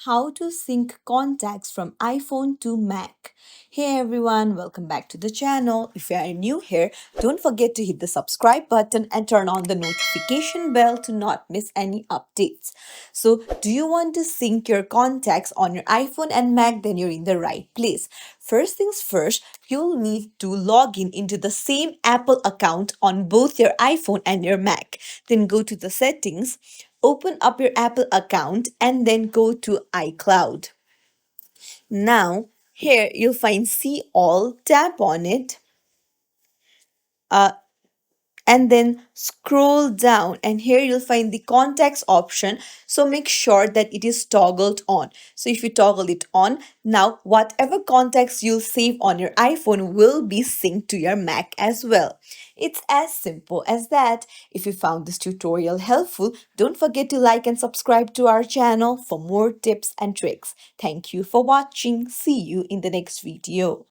how to sync contacts from iPhone to Mac. Hey everyone, welcome back to the channel. If you are new here, don't forget to hit the subscribe button and turn on the notification bell to not miss any updates. So, do you want to sync your contacts on your iPhone and Mac? Then you're in the right place. First things first, you'll need to log in into the same Apple account on both your iPhone and your Mac. Then go to the settings, open up your Apple account, and then go to iCloud. Now, here you'll find See All, tap on it. Uh, and then scroll down, and here you'll find the contacts option, so make sure that it is toggled on. So if you toggle it on, now whatever contacts you'll save on your iPhone will be synced to your Mac as well. It's as simple as that. If you found this tutorial helpful, don't forget to like and subscribe to our channel for more tips and tricks. Thank you for watching. See you in the next video.